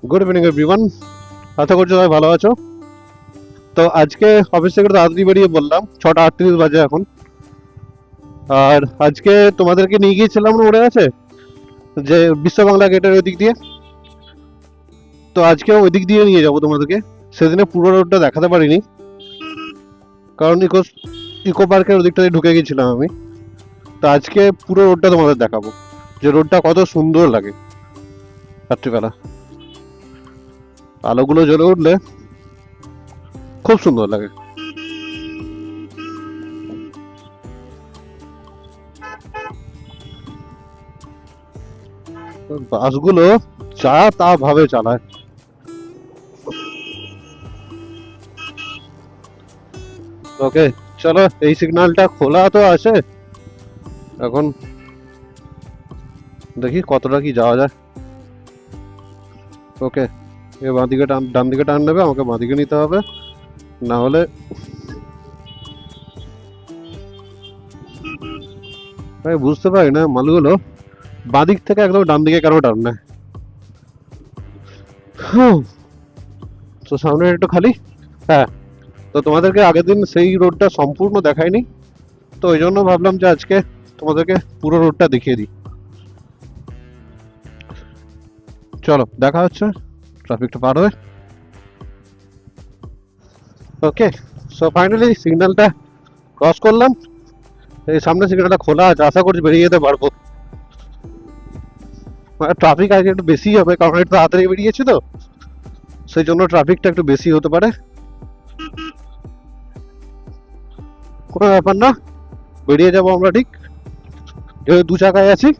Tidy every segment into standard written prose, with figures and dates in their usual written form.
Good evening everyone, আশা করছি সবাই ভালো আছো। তো আজকে অফিস থেকে তাড়াতাড়ি বেরিয়ে বললাম, 6:38 বাজে এখন। আর আজকে তোমাদেরকে নিয়ে গিয়েছিলাম না, মনে আছে, যে বিশ্ব বাংলা গেটের ওই দিক দিয়ে। তো আজকে ওই দিক দিয়ে নিয়ে যাবো তোমাদেরকে। সেদিনে পুরো রোডটা দেখাতে পারিনি, কারণ ইকো পার্কের ওদিকটা দিয়ে ঢুকে গেছিলাম আমি। তো আজকে পুরো রোডটা তোমাদের দেখাবো, যে রোডটা কত সুন্দর লাগে রাত্রিবেলা। আলোগুলো জ্বলে উঠলে খুব সুন্দর লাগে। বাসগুলো যা তা ভাবে চালায়। ওকে, চলো, এই সিগন্যালটা খোলা তো আছে এখন, দেখি কতটা কি যাওয়া যায়। ওকে, এ বাঁদিকে ডান দিকে টার্ন নেবে, আমাকে বাঁদিকে নিতে হবে, না হলে আমি বুঝতে পারি না মালগুলো বাঁদিক থেকে একদম ডান দিকে কেন টার্ন নেয়। তো সামনে একটু খালি। হ্যাঁ, তো তোমাদেরকে আগের দিন সেই রোডটা সম্পূর্ণ দেখায়নি, তো ওই জন্য ভাবলাম যে আজকে তোমাদেরকে পুরো রোডটা দেখিয়ে দিই। চলো, দেখা হচ্ছে ট্রাফিকটা পার হয়ে। ওকে, সো ফাইনালি সিগন্যালটা ক্রস করলাম। এই সামনে সিগন্যালটা খোলা আছে, আশা করছি বেরিয়ে যেতে পারবো। ট্রাফিক আজকে একটু বেশি হবে, কারণ একটু তাড়াতাড়ি বেরিয়েছি তো, সেই জন্য ট্রাফিকটা একটু বেশি হতে পারে। কোনো ব্যাপার না, বেরিয়ে যাবো আমরা ঠিক, যেহেতু দু চাকায় আছি।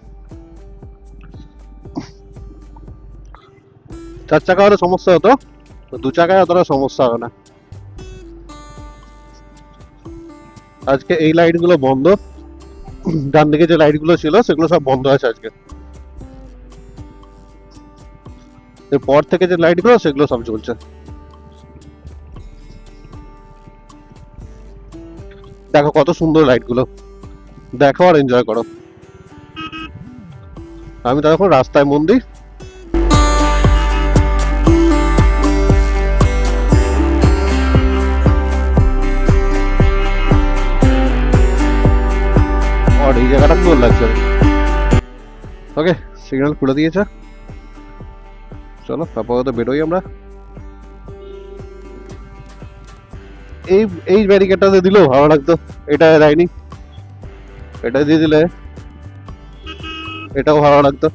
4 চাকা হলে সমস্যা হতো, দু চাকায় অতটা সমস্যা হবে না। আজকে এই লাইট গুলো বন্ধ, ডান দিকে যে লাইট গুলো ছিল সেগুলো সব বন্ধ আছে আজকে। এরপর থেকে যে লাইট গুলো সেগুলো সব জ্বলছে। দেখো কত সুন্দর লাইট গুলো, দেখো আর এনজয় করো। আমি তো এখন রাস্তায় মন দিই। আর এই জায়গাটা সুন্দর লাগছে। ওকে, সিগন্যাল খুলে দিয়েছে, চলো আপাতত বেরোই আমরা। এই এই ব্যারিকেডটাতে দিলেও ভালো লাগতো, এটা দেয়নি, এটা দিয়ে দিলে এটাও ভালো লাগতো।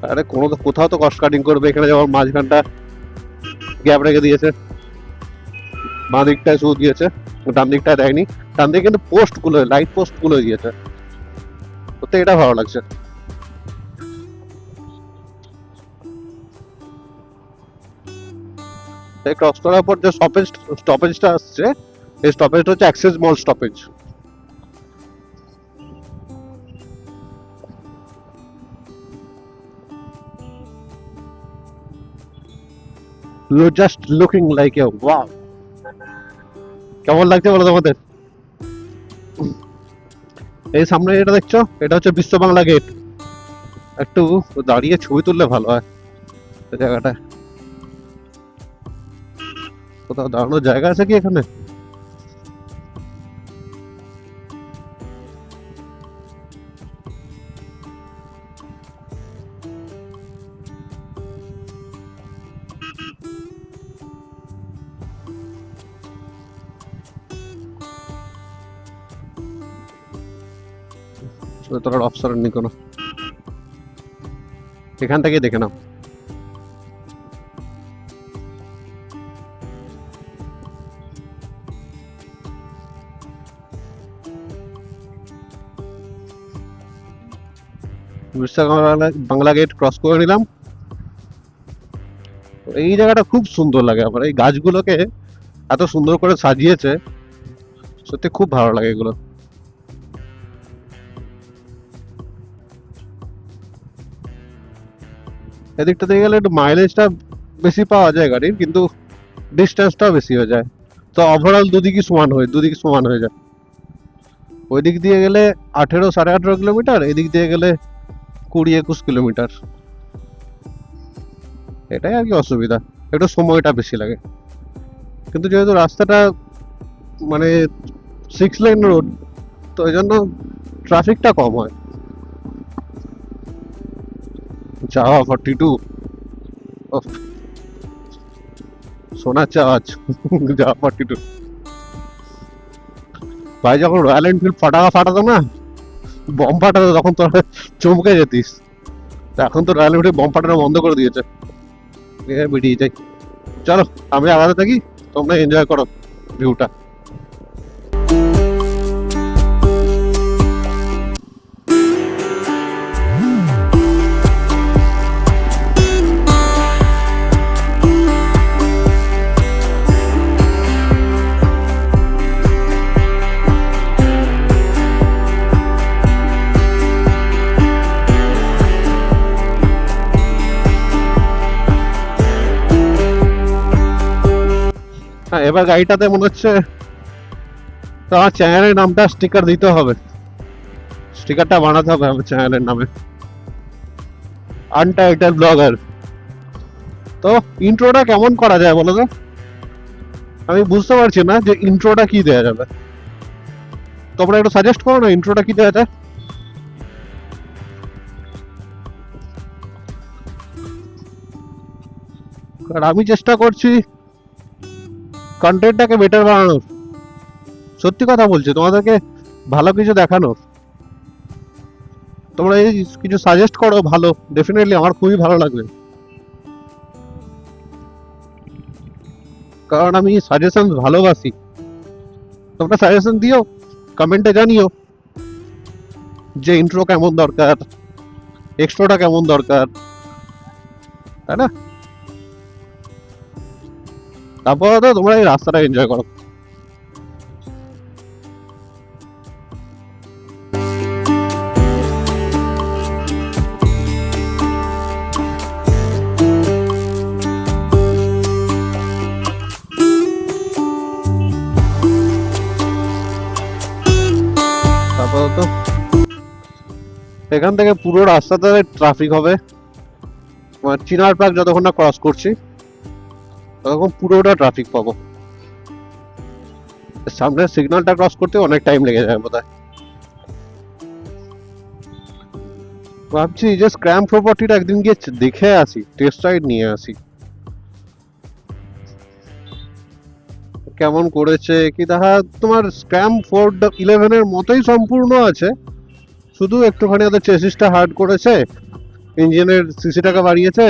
আরে কোথাও তো কস্ট কাটিং করবে, এখানে যেমন মাঝখানটা গ্যাপ রেখে দিয়েছে, বাঁ দিকটায় শুধু দিয়েছে, ডান দিকটায় দেয়নি। ডান দিকে কিন্তু পোস্ট গুলো, লাইট পোস্ট গুলো দিয়েছে, তো এটা ভালো লাগছে। এই ক্রস করার পর যে স্টপেজটা আসছে, এই স্টপেজটা হচ্ছে access mall stoppage. Just looking like a wow. কেমন লাগছে বলো তোমাদের? এই সামনে যেটা দেখছো, এটা হচ্ছে বিশ্ব বাংলা গেট। একটু দাঁড়িয়ে ছবি তুললে ভালো হয় এই জায়গাটায়। কোথাও দাঁড়ানোর জায়গা আছে কি এখানে? তোর অফিসার নেই কোনো, এখান থেকে দেখে নাও। বিশ্ব বাংলা গেট ক্রস করে নিলাম। এই জায়গাটা খুব সুন্দর লাগে আমার, এই গাছগুলোকে এত সুন্দর করে সাজিয়েছে, সত্যি খুব ভালো লাগে এগুলো। এদিকটা দিয়ে গেলে একটু মাইলেজটা বেশি পাওয়া যায় গাড়ির, কিন্তু ডিস্টেন্সটাও বেশি হয়ে যায়। তো ওভারঅল দুদিকে সমান হয়ে যায়। ওই দিক দিয়ে গেলে 18 সাড়ে 18 কিলোমিটার, এদিক দিয়ে গেলে 20-21 কিলোমিটার। এটাই আর কি অসুবিধা, একটু সময়টা বেশি লাগে। কিন্তু যেহেতু রাস্তাটা মানে 6 লেন রোড, তো এই জন্য ট্রাফিকটা কম হয়। যাওয়া 42, শোনাচ্ছে আওয়াজ। যাওয়া 42 ভাই, যখন রয়্যাল এনফিল্ড ফাটাকা ফাটাতো না, বম ফাটাতো, তখন তো চমকে যেতিস। তো এখন তো রয়্যাল এনফিল্ড বম ফাটানো বন্ধ করে দিয়েছে। বেরিয়ে যাই, চলো আমি আগাতে থাকি, তোমরা এনজয় করো ভিউটা। হ্যাঁ, এবার গাড়িটাতে মনে হচ্ছে তো আমার চ্যানেলের নামটা স্টিকার দিতে হবে, স্টিকারটা বানাতে হবে আমার চ্যানেলের নামে, আনটাইটেল ব্লগার। তো ইন্ট্রোটা কেমন করা যায় বলো তো? আমি বুঝতে পারছি না যে ইন্ট্রোটা কি দেওয়া যাবে। তোমরা একটু সাজেস্ট করো না, ইন্ট্রোটা কি দেওয়া যায়। আর আমি চেষ্টা করছি কন্টেন্টটাকে বেটার বানানোর, সত্যি কথা বলছি, তোমাদেরকে ভালো কিছু দেখানোর। তোমরা এই কিছু সাজেস্ট করো ভালো, ডেফিনেটলি আমার খুবই ভালো লাগবে, কারণ আমি সাজেশন ভালোবাসি। তোমরা সাজেশন দিও, কমেন্টে জানিও যে ইন্ট্রো কেমন দরকার, এক্সট্রাটা কেমন দরকার, তাই না? তারপর তো তোমরা এই রাস্তাটা এনজয় করো। তারপর তো এখান থেকে পুরো রাস্তাতে ট্রাফিক হবে, চিনার পার্ক যতক্ষণ না ক্রস করছি ততক্ষণ পুরোটা ট্রাফিক পাবো। সামনের সিগন্যালটা ক্রস করতে অনেক টাইম লেগে যাবে বোধহয়। ভাবছি যে স্ক্র্যাম প্রপার্টিটা একদিন গিয়ে দেখে আসি, টেস্ট রাইড নিয়ে আসি, কেমন করেছে কি দেখা। তোমার স্ক্র্যাম 411 এর মতোই সম্পূর্ণ আছে, শুধু একটুখানি ওদের চেসিসটা হার্ড করেছে, ইঞ্জিনের সিসিটাকে বাড়িয়েছে,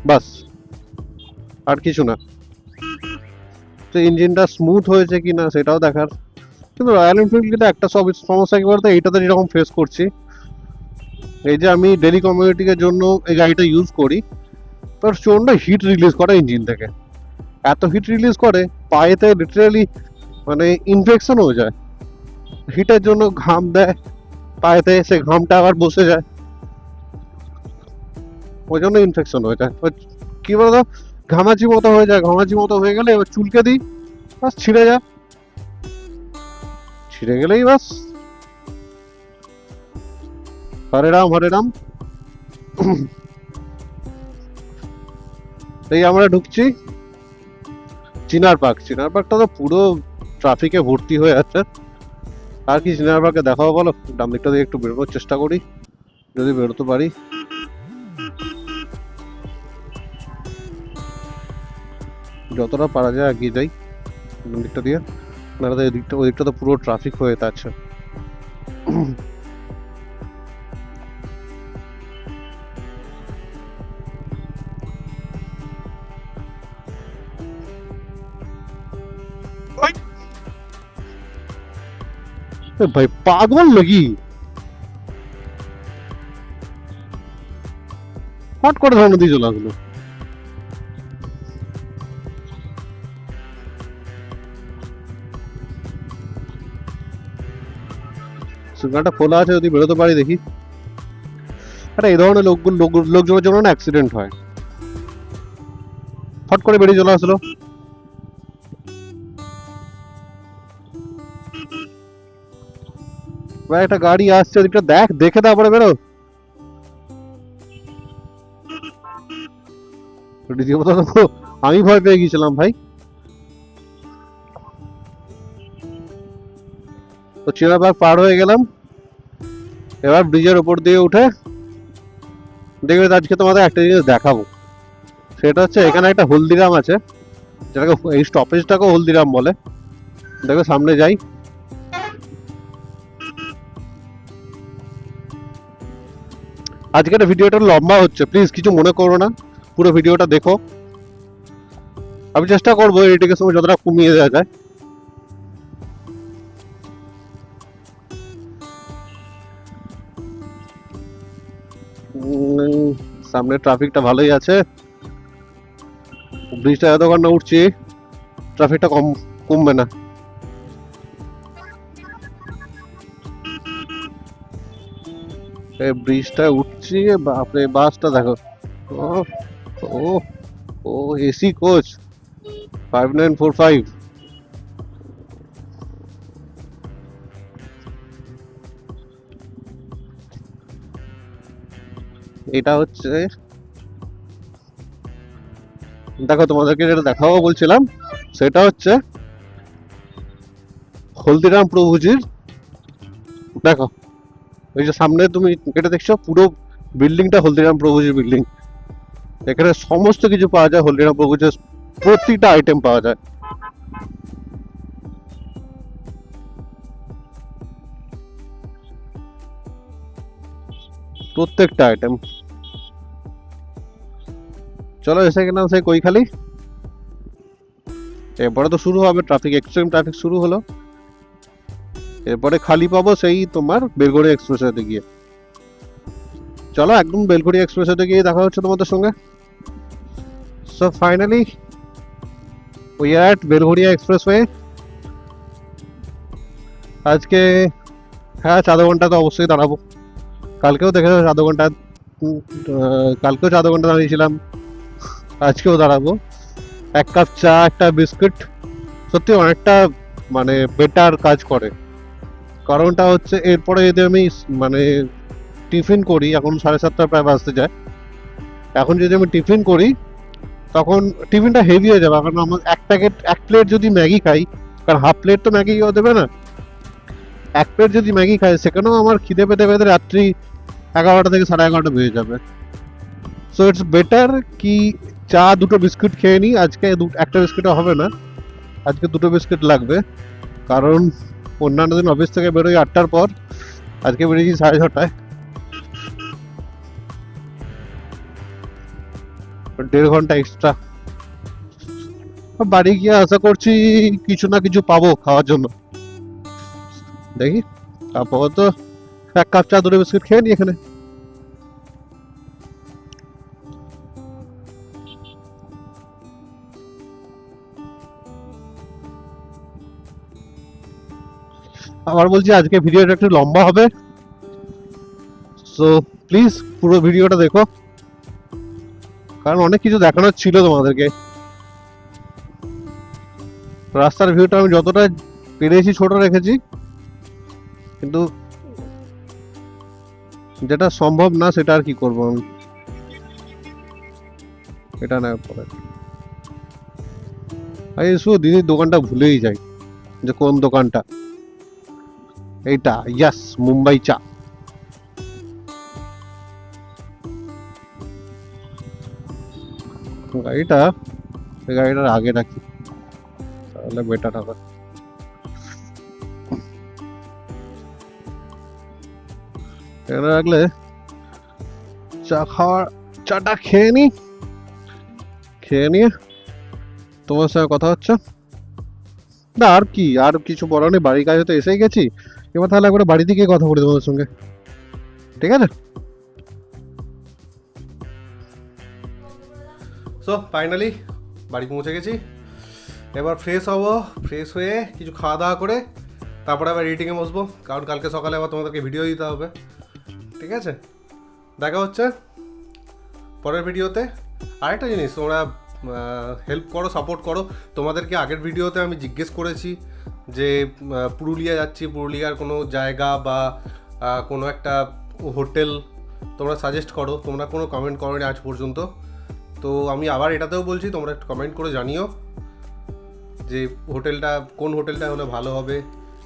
বাস, আর কিছু না। তো ইঞ্জিনটা স্মুথ হয়েছে কিনা সেটাও দেখার। কিন্তু রয়্যাল এনফিল্ড কিন্তু একটা সমস্যা কি বলতো, এইটাতে যেরকম ফেস করছি, এই যে আমি ডেলি কমিউটিকের জন্য এই গাড়িটা ইউজ করি, তো প্রচন্ড হিট রিলিজ করে ইঞ্জিন থেকে, এত হিট রিলিজ করে পায়েতে লিটারালি মানে ইনফেকশন হয়ে যায়। হিটের জন্য ঘাম দেয় পায়েতে, সে ঘামটা আবার বসে যায়, ওই জন্য ইনফেকশন হয়ে যায়। কি বলতো, ঘামাচি মতো হয়ে যায়, ঘামাচি মতো হয়ে গেলে এবার চুলকে দিই, বাস ছিঁড়ে যায়, ছিঁড়ে গেলেই বাস হরে রাম হরে রাম। এই আমরা ঢুকছি চিনার পার্ক। চিনার পার্কটা তো পুরো ট্রাফিকে ভর্তি হয়ে আছে। আর কি চিনার পার্কে দেখাবো বলো? ডান দিকটা দিয়ে একটু বেরোনোর চেষ্টা করি, যদি বেরোতে পারি। যতটা পারা যায় এগিয়ে যাই ডান দিকটা দিয়ে, নাহলে তো এদিকটা ওই দিকটা তো পুরো ট্রাফিক হয়ে আছে। ভাই পাগল নাকি, হট করে সামনে দিয়ে চলে আসলো। সিগন্যালটা খোলা আছে, যদি বেরোতে পারি দেখি। আরে এই ধরনের লোকজনের জন্য না অ্যাক্সিডেন্ট হয়, হট করে বেরিয়ে চলে আসলো। ভাই একটা গাড়ি আসছে, ওদিকটা দেখ, দেখে তারপরে বেরো। রীতিমতো তো আমি ভয় পেয়ে গেছিলাম ভাই। তো চিনাবাগ পার হয়ে গেলাম, এবার ব্রিজের উপর দিয়ে উঠে দেখবে আজকে তোমাদের একটা জিনিস দেখাবো। সেটা হচ্ছে এখানে একটা হলদিরাম আছে, যেটাকে এই স্টপেজটাকেও হলদিরাম বলে। দেখো সামনে যাই। আজকের ভিডিওটা লম্বা হচ্ছে, প্লিজ কিছু মনে করো না, পুরো ভিডিওটা দেখো। আমি চেষ্টা করবো এডিটিংয়ের সময় যতটা কমিয়ে দেওয়া যায়। সামনে ট্রাফিকটা ভালোই আছে, ব্রিজটা এতক্ষণ না উঠছি ট্রাফিকটা কমবে না। এই ব্রিজটা উঠছি, বাপরে বাসটা দেখো। ও ও ও এসি কোচ 5945। এটা হচ্ছে, দেখো তোমাদেরকে যেটা দেখাবো বলছিলাম সেটা হচ্ছে হলদিরাম প্রভুজির। দেখো ওই যে সামনে তুমি এটা দেখছো, পুরো বিল্ডিংটা হলদিরাম প্রভুজির বিল্ডিং। এখানে সমস্ত কিছু পাওয়া যায়, হলদিরাম প্রভুজির প্রতিটা আইটেম পাওয়া যায়। প্রত্যেকটা আইটেম। চলো এসে গেলাম সেই কৈখালি। এরপরে তো শুরু হবে ট্রাফিক, এক্সট্রিম ট্রাফিক শুরু হলো। এরপরে খালি পাবো সেই তোমার বেলঘড়িয়া এক্সপ্রেসওয়েতে গিয়ে। চলো একদম বেলঘড়িয়া এক্সপ্রেসওয়েতে গিয়ে দেখা হচ্ছে তোমাদের সঙ্গে। So finally we are at Belgharia expressway. আজকে হ্যাঁ 4 ঘন্টা তো অবশ্যই দাঁড়াবো। কালকেও দেখে 4 ঘন্টা, কালকেও 4 ঘন্টা দাঁড়িয়েছিলাম, আজকেও দাঁড়াবো। 1 কাপ চা, একটা বিস্কুট সত্যি অনেকটা মানে বেটার কাজ করে। কারণটা হচ্ছে এরপরে যদি আমি মানে টিফিন করি, এখন 7:30 প্রায় বাজতে যায়, এখন যদি আমি টিফিন করি তখন টিফিনটা হেভি হয়ে যাবে। কারণ আমার এক প্লেট যদি ম্যাগি খাই, কারণ হাফ প্লেট তো ম্যাগি কেউ দেবে না, 1 প্লেট যদি ম্যাগি খাই সেখানেও আমার খিদে পেতে পেতে রাত্রি 11টা থেকে 11:30 বেজে যাবে। সো ইটস বেটার কি চা, 2টো বিস্কুট খেয়ে নিই। আজকে একটা বিস্কুটও হবে না, আজকে 2টো বিস্কুট লাগবে। কারণ অন্যান্য দিন অফিস থেকে বেরোই 8টার পর, আজকে বেরিয়েছি 6:30টায়, 1.5 ঘন্টা এক্সট্রা। বাড়ি গিয়ে আশা করছি কিছু না কিছু পাবো খাওয়ার জন্য, দেখি। আপাতত 1 কাপ চা, 2টো বিস্কুট খেয়ে নি এখানে। আবার বলছি আজকে ভিডিওটা একটু লম্বা হবে, সো প্লিজ পুরো ভিডিওটা দেখো, কারণ অনেক কিছু দেখানোর ছিল তোমাদেরকে। রাস্তার ভিউটা আমি যতটা পেরেছি ছোট রেখেছি, কিন্তু যেটা সম্ভব না সেটা আর কি করবো আমি। এটা না পরে আমি শুধু দিদির দোকানটা ভুলেই যাই, যে কোন দোকানটা। এইটা, ইয়াস, মুম্বাই চা। গাড়িটার আগে রাখি তাহলে বেটার হবে। এখানে রাখলে চাটা খেয়ে নিয়ে তোমার সঙ্গে কথা হচ্ছে। না আর কি, আর কিছু বলার নেই, বাড়ির কাছে তো এসেই গেছি। এবার তাহলে একবার বাড়িতে গিয়ে কথা বলি তোমাদের সঙ্গে, ঠিক আছে? সো ফাইনালি বাড়ি পৌঁছে গেছি। এবার ফ্রেশ হবো, ফ্রেশ হয়ে কিছু খাওয়া দাওয়া করে তারপরে আবার এডিটিংয়ে বসবো, কারণ কালকে সকালে আবার তোমাদেরকে ভিডিও দিতে হবে, ঠিক আছে? দেখা হচ্ছে পরের ভিডিওতে। আরেকটা জিনিস, তোমরা হেল্প করো, সাপোর্ট করো। তোমাদেরকে আগের ভিডিওতে আমি জিজ্ঞেস করেছি যে পুরুলিয়া যাচ্ছি, পুরুলিয়ার কোনো জায়গা বা কোনো একটা হোটেল তোমরা সাজেস্ট করো। তোমরা কোনো কমেন্ট করোনি আজ পর্যন্ত। তো আমি আবার এটাতেও বলছি, তোমরা একটু কমেন্ট করে জানিও যে কোন হোটেলটা হলে ভালো হবে,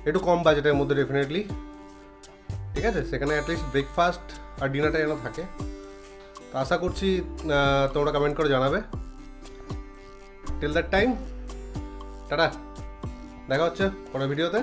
একটু কম বাজেটের মধ্যে ডেফিনেটলি, ঠিক আছে? সেখানে অ্যাটলিস্ট ব্রেকফাস্ট আর ডিনারটা যেন থাকে। তো আশা করছি তোমরা কমেন্ট করে জানাবে। টিল দ্যাট টাইম, টাটা, দেখা হচ্ছে পরের ভিডিওতে।